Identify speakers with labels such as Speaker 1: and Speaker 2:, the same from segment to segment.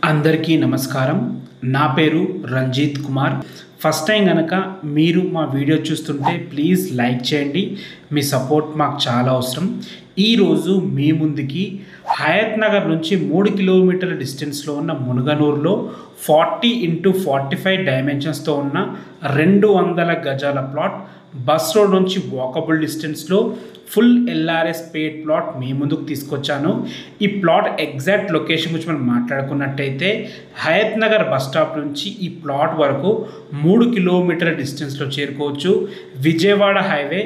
Speaker 1: అందరికీ నమస్కారం. నా పేరు రంజిత్ కుమార్. ఫస్ట్ టైం గనక మీరు మా వీడియో చూస్తుంటే ప్లీజ్ లైక్ చేయండి. మీ సపోర్ట్ మాకు చాలా అవసరం. ఈరోజు మీ ముందుకి హయత్ నగర్ నుంచి 3 కిలోమీటర్ల డిస్టెన్స్లో ఉన్న మునుగనూరులో 40x45 డైమెన్షన్స్తో ఉన్న 200 గజాల ప్లాట్, బస్ రోడ్ నుంచి వాకబుల్ డిస్టెన్స్లో ఫుల్ ఎల్ఆర్ఎస్ పేడ్ ప్లాట్ మీ ముందుకు తీసుకొచ్చాను. ఈ ప్లాట్ ఎగ్జాక్ట్ లొకేషన్ గురించి మనం మాట్లాడుకున్నట్టయితే హయత్ నగర్ బస్ స్టాప్ నుంచి ఈ ప్లాట్ వరకు 3 కిలోమీటర్ల డిస్టెన్స్లో చేరుకోవచ్చు. విజయవాడ హైవే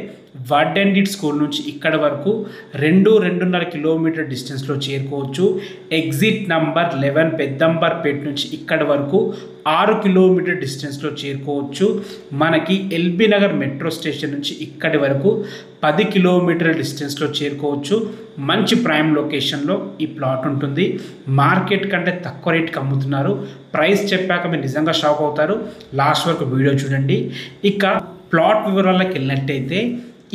Speaker 1: వార్డెండిట్ స్కూల్ నుంచి ఇక్కడ వరకు 2-2.5 కిలోమీటర్ డిస్టెన్స్లో చేరుకోవచ్చు. ఎగ్జిట్ నంబర్ 11 పెద్దంబర్పేట నుంచి ఇక్కడ వరకు 6 కిలోమీటర్ డిస్టెన్స్లో చేరుకోవచ్చు. మనకి ఎల్బీ నగర్ మెట్రో స్టేషన్ నుంచి ఇక్కడి వరకు 10 కిలోమీటర్ల డిస్టెన్స్లో చేరుకోవచ్చు. మంచి ప్రైమ్ లొకేషన్లో ఈ ప్లాట్ ఉంటుంది. మార్కెట్ కంటే తక్కువ రేట్కి అమ్ముతున్నారు. ప్రైస్ చెప్పాక మీరు నిజంగా షాక్ అవుతారు. లాస్ట్ వరకు వీడియో చూడండి. ఇక ప్లాట్ వివరాలకు వెళ్ళినట్టయితే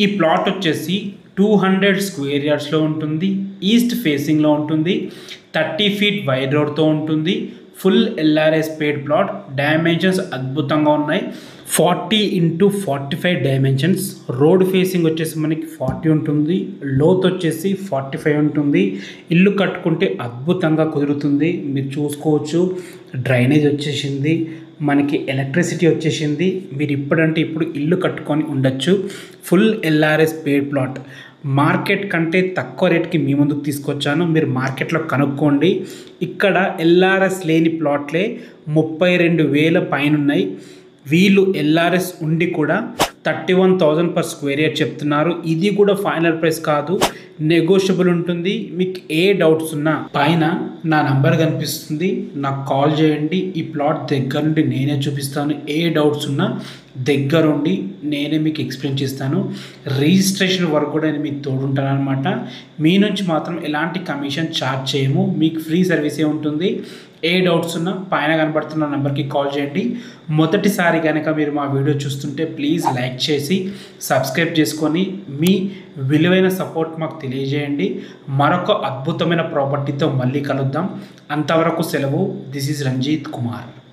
Speaker 1: ఈ ప్లాట్ వచ్చేసి 200 స్క్వేర్ యార్డ్స్లో ఉంటుంది. ఈస్ట్ ఫేసింగ్లో ఉంటుంది. 30 ఫీట్ వైడ్ రోడ్తో ఉంటుంది. ఫుల్ ఎల్ఆర్ఎస్ పేడ్ ప్లాట్. డైమెన్షన్స్ అద్భుతంగా ఉన్నాయి. 40x45 dimensions. రోడ్ ఫేసింగ్ వచ్చేసి మనకి 40 ఉంటుంది. లోత్ వచ్చేసి 45 ఉంటుంది. ఇల్లు కట్టుకుంటే అద్భుతంగా కుదురుతుంది. మీరు చూసుకోవచ్చు. డ్రైనేజ్ వచ్చేసింది, మనకి ఎలక్ట్రిసిటీ వచ్చేసింది. మీరు ఇప్పుడంటే ఇప్పుడు ఇల్లు కట్టుకొని ఉండొచ్చు. ఫుల్ ఎల్ఆర్ఎస్ పేడ్ ప్లాట్. మార్కెట్ కంటే తక్కువ రేట్కి మీ ముందుకు తీసుకొచ్చాను. మీరు మార్కెట్లో కనుక్కోండి. ఇక్కడ ఎల్ఆర్ఎస్ లేని ప్లాట్లే 32,000 పైన ఉన్నాయి. వీళ్ళు ఎల్ఆర్ఎస్ ఉండి కూడా 31,000 పర్ స్క్వేర్ యార్డ్ చెప్తున్నారు. ఇది కూడా ఫైనల్ ప్రైస్ కాదు, నెగోషియబుల్ ఉంటుంది. మీకు ఏ డౌట్స్ ఉన్నా పైన నా నంబర్ కనిపిస్తుంది, నాకు కాల్ చేయండి. ఈ ప్లాట్ దగ్గర నుండి నేనే చూపిస్తాను. ఏ డౌట్స్ ఉన్నా దగ్గరుండి నేనే మీకు ఎక్స్ప్లెయిన్ చేస్తాను. రిజిస్ట్రేషన్ వరకు కూడా నేను మీకు తోడుంటాను అనమాట. మీ నుంచి మాత్రం ఎలాంటి కమిషన్ ఛార్జ్ చేయము. మీకు ఫ్రీ సర్వీసే ఉంటుంది. ఏ డౌట్స్ ఉన్నా పైన కనబడుతున్న నెంబర్కి కాల్ చేయండి. మొదటిసారి కనుక మీరు మా వీడియో చూస్తుంటే ప్లీజ్ లైక్ చేసి సబ్స్క్రైబ్ చేసుకొని మీ విలువైన సపోర్ట్ మాకు తెలియజేయండి. మరొక అద్భుతమైన ప్రాపర్టీతో మళ్ళీ కలుద్దాం. అంతవరకు సెలవు. This is Ranjith Kumar.